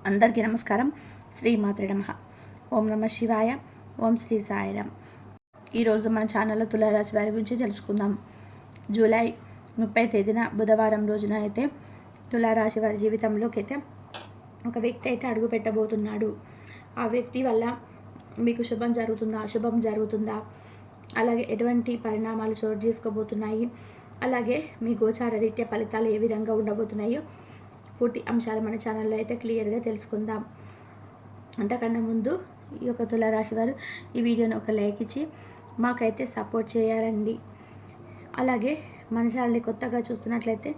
అందరికీ నమస్కారం. శ్రీ మాత్రే నమః. ఓం నమ శివాయ. ఓం శ్రీ సాయిరామ్. ఈరోజు మన ఛానల్లో తులారాశి వారి గురించి తెలుసుకుందాం. జూలై 30 తేదీన బుధవారం రోజున అయితే తులారాశి వారి జీవితంలోకి అయితే ఒక వ్యక్తి అయితే అడుగు పెట్టబోతున్నాడు. ఆ వ్యక్తి వల్ల మీకు శుభం జరుగుతుందా, అశుభం జరుగుతుందా, అలాగే ఎటువంటి పరిణామాలు చోటు చేసుకోబోతున్నాయి, అలాగే మీ గోచార రీత్యా ఫలితాలు ఏ విధంగా ఉండబోతున్నాయో పూర్తి అంశాలు మన ఛానల్లో అయితే క్లియర్గా తెలుసుకుందాం. అంతకన్నా ముందు ఈ యొక్క తులారాశి వారు ఈ వీడియోని ఒక లైక్ ఇచ్చి మాకైతే సపోర్ట్ చేయాలండి. అలాగే మన ఛానల్ని కొత్తగా చూస్తున్నట్లయితే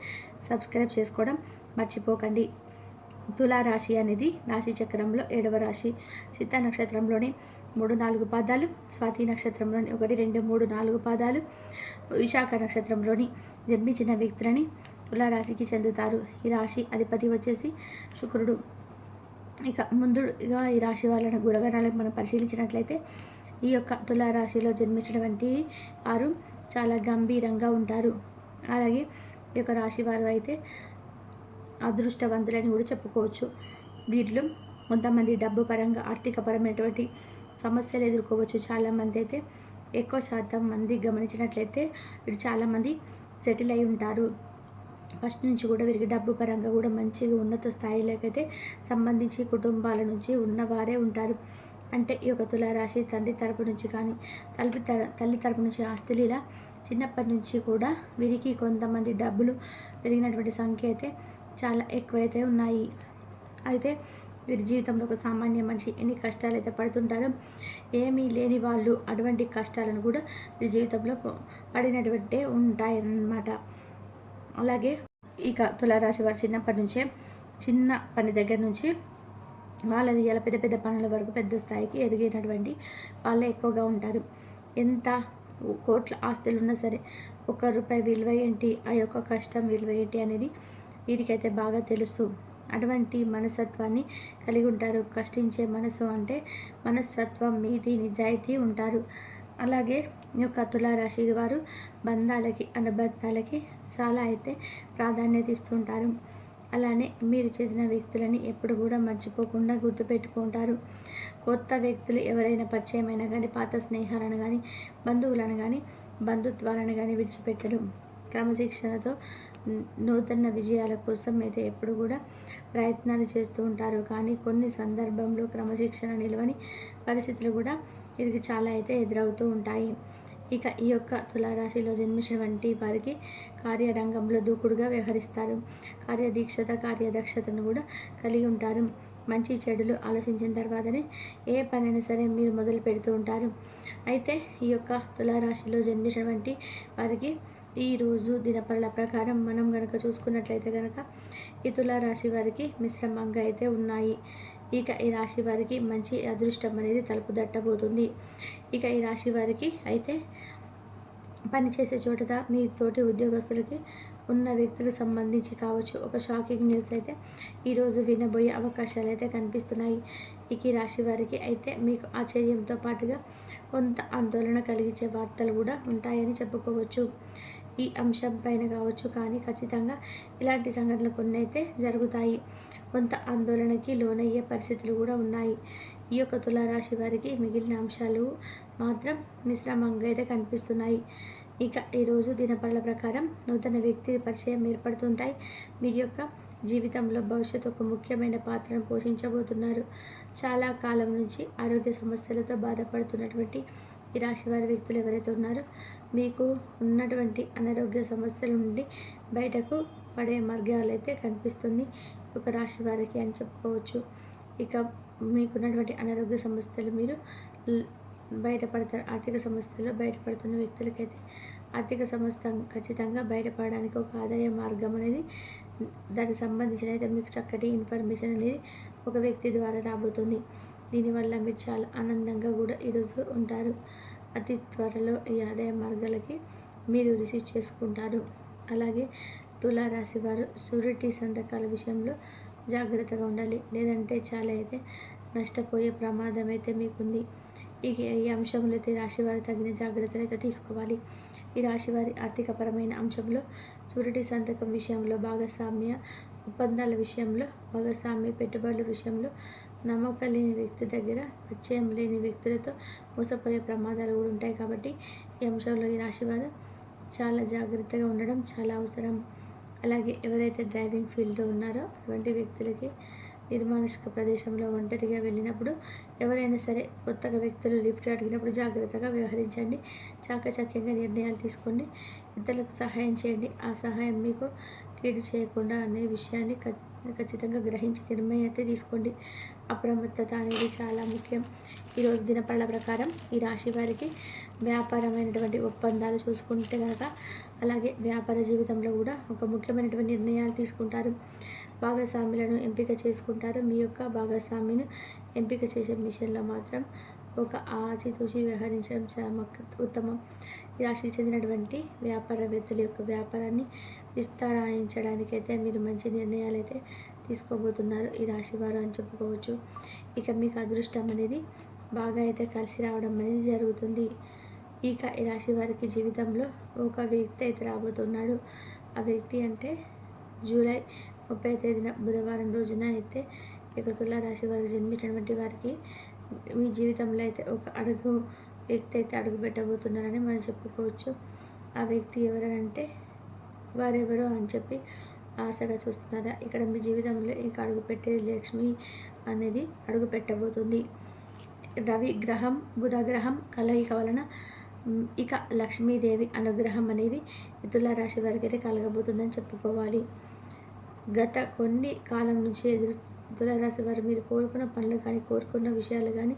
సబ్స్క్రైబ్ చేసుకోవడం మర్చిపోకండి. తులారాశి అనేది రాశి చక్రంలో 7వ రాశి. చిత్త నక్షత్రంలోని 3-4 పాదాలు, స్వాతి నక్షత్రంలోని 1, 2, 3, 4 పాదాలు, విశాఖ నక్షత్రంలోని జన్మించిన వ్యక్తులని తులారాశికి చెందుతారు. ఈ రాశి అధిపతి వచ్చేసి శుక్రుడు. ఇక ముందుగా ఈ రాశి వాళ్ళని గుణగణాలను మనం పరిశీలించినట్లయితే ఈ యొక్క తులారాశిలో జన్మించినటువంటి వారు చాలా గంభీరంగా ఉంటారు. అలాగే ఈ యొక్క రాశి వారు అయితే అదృష్టవంతులని కూడా చెప్పుకోవచ్చు. వీటిలో కొంతమంది డబ్బు పరంగా ఆర్థిక పరమైనటువంటి సమస్యలు ఎదుర్కోవచ్చు. చాలామంది అయితే ఎక్కువ శాతం మంది గమనించినట్లయితే వీరు చాలామంది సెటిల్ అయి ఉంటారు. ఫస్ట్ నుంచి కూడా వీరికి డబ్బు పరంగా కూడా మంచిగా ఉన్నత స్థాయిలోకైతే సంబంధించి కుటుంబాల నుంచి ఉన్నవారే ఉంటారు. అంటే ఈ యొక్క తులారాశి తండ్రి తరపు నుంచి కానీ తల్లి తరపు నుంచి ఆస్తులు ఇలా చిన్నప్పటి నుంచి కూడా వీరికి కొంతమంది డబ్బులు పెరిగినటువంటి సంఖ్య అయితే చాలా ఎక్కువైతే ఉన్నాయి. అయితే వీరి జీవితంలో ఒక సామాన్య మనిషి ఎన్ని కష్టాలు అయితే పడుతుంటారో, ఏమీ లేని వాళ్ళు అటువంటి కష్టాలను కూడా వీరి జీవితంలో పడినటువంటే ఉంటాయన్నమాట. అలాగే ఇక తులారాశి వారు చిన్నప్పటి నుంచే చిన్న పని దగ్గర నుంచి వాళ్ళది ఇలా పెద్ద పెద్ద పనుల వరకు పెద్ద స్థాయికి ఎదిగినటువంటి వాళ్ళే ఎక్కువగా ఉంటారు. ఎంత కోట్ల ఆస్తులు ఉన్నా సరే ₹1 విలువ ఏంటి, ఆ యొక్క కష్టం విలువ ఏంటి అనేది వీరికైతే బాగా తెలుసు. అటువంటి మనస్తత్వాన్ని కలిగి ఉంటారు. కష్టించే మనసు అంటే మనస్తత్వం, నీతి, నిజాయితీ ఉంటారు. అలాగే ఈ యొక్క తులారాశి వారు బంధాలకి, అనుబంధాలకి చాలా అయితే ప్రాధాన్యత ఇస్తుంటారు. అలానే మీరు చేసిన వ్యక్తులని ఎప్పుడు కూడా మర్చిపోకుండా గుర్తుపెట్టుకుంటారు. కొత్త వ్యక్తులు ఎవరైనా పరిచయమైనా కానీ, పాత స్నేహాలను కానీ, బంధువులను కానీ, బంధుత్వాలను కానీ విడిచిపెట్టరు. క్రమశిక్షణతో నూతన విజయాల కోసం అయితే ఎప్పుడు కూడా ప్రయత్నాలు చేస్తూ ఉంటారు. కానీ కొన్ని సందర్భంలో క్రమశిక్షణ నిలవని పరిస్థితులు కూడా వీరికి చాలా అయితే ఎదురవుతూ ఉంటాయి. ఇక ఈ యొక్క తులారాశిలో జన్మించినటువంటి వారికి కార్యరంగంలో దూకుడుగా వ్యవహరిస్తారు. కార్యదీక్షత, కార్యదక్షతను కూడా కలిగి ఉంటారు. మంచి చెడులు ఆలోచించిన తర్వాతనే ఏ పనైనా సరే మీరు మొదలు పెడుతూ ఉంటారు. అయితే ఈ యొక్క తులారాశిలో జన్మించినటువంటి వారికి ఈరోజు దినపరల ప్రకారం మనం కనుక చూసుకున్నట్లయితే కనుక ఈ తులారాశి వారికి మిశ్రమంగా అయితే ఉన్నాయి. ఇక ఈ రాశి వారికి మంచి అదృష్టం అనేది తలుపు దట్టబోతుంది. ఇక ఈ రాశి వారికి అయితే పనిచేసే చోట మీ తోటి ఉద్యోగస్తులకి ఉన్న వ్యక్తులకు సంబంధించి కావచ్చు ఒక షాకింగ్ న్యూస్ అయితే ఈరోజు వినబోయే అవకాశాలు అయితే కనిపిస్తున్నాయి. ఇక ఈ రాశి వారికి అయితే మీకు ఆశ్చర్యంతో పాటుగా కొంత ఆందోళన కలిగించే వార్తలు కూడా ఉంటాయని చెప్పుకోవచ్చు. ఈ అంశం పైన కావచ్చు, కానీ ఖచ్చితంగా ఇలాంటి సంఘటనలు కొన్ని అయితే జరుగుతాయి. కొంత ఆందోళనకి లోనయ్యే పరిస్థితులు కూడా ఉన్నాయి. ఈ యొక్క తులారాశి వారికి మిగిలిన అంశాలు మాత్రం మిశ్రమంగా అయితే కనిపిస్తున్నాయి. ఇక ఈరోజు దినపరల ప్రకారం నూతన వ్యక్తి పరిచయం ఏర్పడుతుంటాయి. వీరి యొక్క జీవితంలో భవిష్యత్తు ఒక ముఖ్యమైన పాత్రను పోషించబోతున్నారు. చాలా కాలం నుంచి ఆరోగ్య సమస్యలతో బాధపడుతున్నటువంటి ఈ రాశి వారి వ్యక్తులు ఎవరైతే ఉన్నారో మీకు ఉన్నటువంటి అనారోగ్య సమస్యల నుండి బయటకు పడే మార్గాలు అయితే కనిపిస్తుంది ఒక రాశి వారికి అని చెప్పుకోవచ్చు. ఇక మీకున్నటువంటి అనారోగ్య సమస్యలు మీరు బయటపడతారు. ఆర్థిక సమస్యలు బయటపడుతున్న వ్యక్తులకైతే ఆర్థిక సమస్య ఖచ్చితంగా బయటపడడానికి ఒక ఆదాయ మార్గం అనేది దానికి సంబంధించిన అయితే మీకు చక్కటి ఇన్ఫర్మేషన్ అనేది ఒక వ్యక్తి ద్వారా రాబోతుంది. దీనివల్ల మీరు చాలా ఆనందంగా కూడా ఈరోజు ఉంటారు. అతి త్వరలో ఈ ఆదాయ మార్గాలకి మీరు రిసీవ్ చేసుకుంటారు. అలాగే తులారాశి వారు షూరిటీ సంతకాల విషయంలో జాగ్రత్తగా ఉండాలి, లేదంటే చాలా అయితే నష్టపోయే ప్రమాదం అయితే మీకుంది. ఈ అంశంలో అయితే రాశి వారు తగిన జాగ్రత్తలు అయితే తీసుకోవాలి. ఈ రాశివారి ఆర్థికపరమైన అంశంలో షూరిటీ సంతకం విషయంలో భాగస్వామ్య ఒప్పందాల విషయంలో, భాగస్వామి పెట్టుబడుల విషయంలో నమ్మకం లేని వ్యక్తి దగ్గర, పరిచయం లేని వ్యక్తులతో మోసపోయే ప్రమాదాలు కూడా ఉంటాయి. కాబట్టి ఈ అంశంలో ఈ రాశివారు చాలా జాగ్రత్తగా ఉండడం చాలా అవసరం. అలాగే ఎవరైతే డ్రైవింగ్ ఫీల్డ్లో ఉన్నారో అటువంటి వ్యక్తులకి నిర్మానుష్క ప్రదేశంలో ఒంటరిగా వెళ్ళినప్పుడు ఎవరైనా సరే కొత్తగా వ్యక్తులు లిఫ్ట్ అడిగినప్పుడు జాగ్రత్తగా వ్యవహరించండి. చాకచక్యంగా నిర్ణయాలు తీసుకోండి. ఇతరులకు సహాయం చేయండి. ఆ సహాయం మీకు కీడు చేయకుండా అనే విషయాన్ని ఖచ్చితంగా గ్రహించి నిర్ణయం అయితే తీసుకోండి. అప్రమత్తత అనేది చాలా ముఖ్యం. ఈరోజు దినపళ్ళ ప్రకారం ఈ రాశి వారికి వ్యాపారమైనటువంటి ఒప్పందాలు చూసుకుంటే కనుక, అలాగే వ్యాపార జీవితంలో కూడా ఒక ముఖ్యమైనటువంటి నిర్ణయాలు తీసుకుంటారు. భాగస్వాములను ఎంపిక చేసుకుంటారు. మీ యొక్క భాగస్వామిని ఎంపిక చేసే విషయంలో మాత్రం ఒక ఆచితూచి వ్యవహరించడం చాలా ఉత్తమం. ఈ రాశికి చెందినటువంటి వ్యాపారవేత్తల యొక్క వ్యాపారాన్ని విస్తరించడానికైతే మీరు మంచి నిర్ణయాలు అయితే తీసుకోబోతున్నారు ఈ రాశి వారు అని చెప్పుకోవచ్చు. ఇక మీకు అదృష్టం అనేది బాగా అయితే కలిసి రావడం అనేది జరుగుతుంది. ఇక ఈ రాశి వారికి జీవితంలో ఒక వ్యక్తి అయితే రాబోతున్నాడు. ఆ వ్యక్తి అంటే జూలై 30వ తేదీన బుధవారం రోజున అయితే ఇక తులా రాశి వారికి జన్మించినటువంటి వారికి మీ జీవితంలో అయితే ఒక వ్యక్తి అయితే అడుగు పెట్టబోతున్నారని మనం చెప్పుకోవచ్చు. ఆ వ్యక్తి ఎవరంటే వారెవరో అని చెప్పి ఆశగా చూస్తున్నారా? ఇక్కడ మీ జీవితంలో ఇక అడుగు పెట్టేది లక్ష్మి అనేది అడుగు పెట్టబోతుంది. రవి గ్రహం బుధ గ్రహం కలయిక వలన ఇక లక్ష్మీదేవి అనుగ్రహం అనేది తులా రాశి వారికి అయితే కలగబోతుందని చెప్పుకోవాలి. గత కొన్ని కాలం నుంచి తులారాశి వారు మీరు కోరుకున్న పనులు కానీ కోరుకున్న విషయాలు కానీ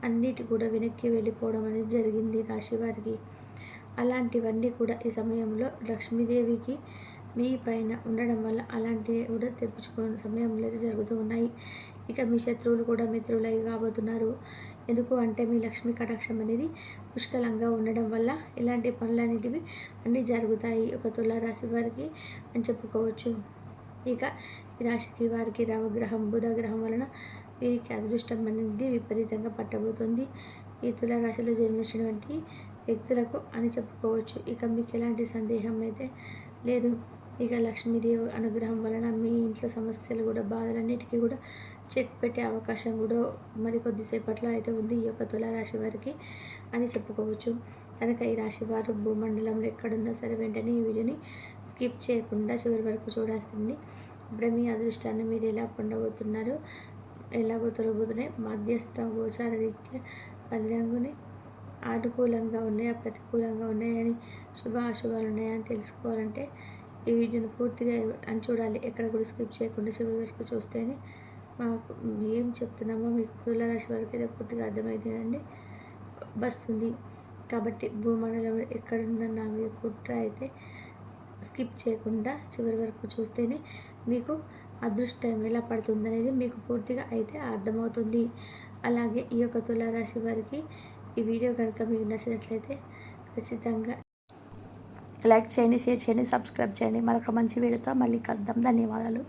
అన్నిటి కూడా వెనక్కి వెళ్ళిపోవడం అనేది జరిగింది రాశి వారికి. అలాంటివన్నీ కూడా ఈ సమయంలో లక్ష్మీదేవికి మీ పైన ఉండడం వల్ల అలాంటివి కూడా తెప్పించుకునే సమయంలో అయితే జరుగుతూ ఉన్నాయి. ఇక మీ శత్రువులు కూడా మిత్రులై కాబోతున్నారు. ఎందుకు అంటే మీ లక్ష్మీ కటాక్షం అనేది పుష్కలంగా ఉండడం వల్ల ఇలాంటి పనులన్నిటివి అన్నీ జరుగుతాయి ఒక తులారాశి వారికి అని చెప్పుకోవచ్చు. ఇక ఈ రాశికి వారికి రవగ్రహం బుధగ్రహం వలన వీరికి అదృష్టం అనేది విపరీతంగా పట్టబోతుంది ఈ తులారాశిలో జన్మించినటువంటి వ్యక్తులకు అని చెప్పుకోవచ్చు. ఇక మీకు ఎలాంటి సందేహం అయితే లేదు. ఇక లక్ష్మీదేవి అనుగ్రహం వలన మీ ఇంట్లో సమస్యలు కూడా బాధలన్నిటికీ కూడా చెక్ పెట్టే అవకాశం కూడా మరి కొద్దిసేపట్లో అయితే ఉంది ఈ యొక్క తులారాశి వారికి అని చెప్పుకోవచ్చు. కనుక ఈ రాశి వారు భూమండలంలో ఎక్కడున్నా సరే వెంటనే ఈ వీడియోని స్కిప్ చేయకుండా చివరి వరకు చూడాల్సింది. ఇప్పుడే మీ అదృష్టాన్ని మీరు ఎలా పొందబోతున్నారు, ఎలా తొలగబోతున్నాయి, మధ్యస్థ గోచార రీత్యా ఫలితంగానే అనుకూలంగా ఉన్నాయా ప్రతికూలంగా ఉన్నాయని అశుభాలు ఉన్నాయని తెలుసుకోవాలంటే ఈ వీడియోని పూర్తిగా అని చూడాలి. ఎక్కడ కూడా స్కిప్ చేయకుండా చివరి వరకు చూస్తేనే మాకు ఏం చెప్తున్నామో మీకు తులారాశి వరకు అయితే పూర్తిగా అర్థమవుతుందండి వస్తుంది. కాబట్టి భూమండలంలో ఎక్కడున్న నా మీ కుట్ర అయితే స్కిప్ చేయకుండా చివరి వరకు చూస్తేనే మీకు అదృష్టం ఎలా పడుతుందనేది మీకు పూర్తిగా అయితే అర్థమవుతుంది. అలాగే ఈ యొక్క తులారాశి వారికి ఈ వీడియో కనుక మీకు నచ్చినట్లయితే ఖచ్చితంగా లైక్ చేయండి, షేర్ చేయండి, సబ్స్క్రైబ్ చేయండి. మరొక మంచి వీడియోతో మళ్ళీ కలుద్దాం. ధన్యవాదాలు.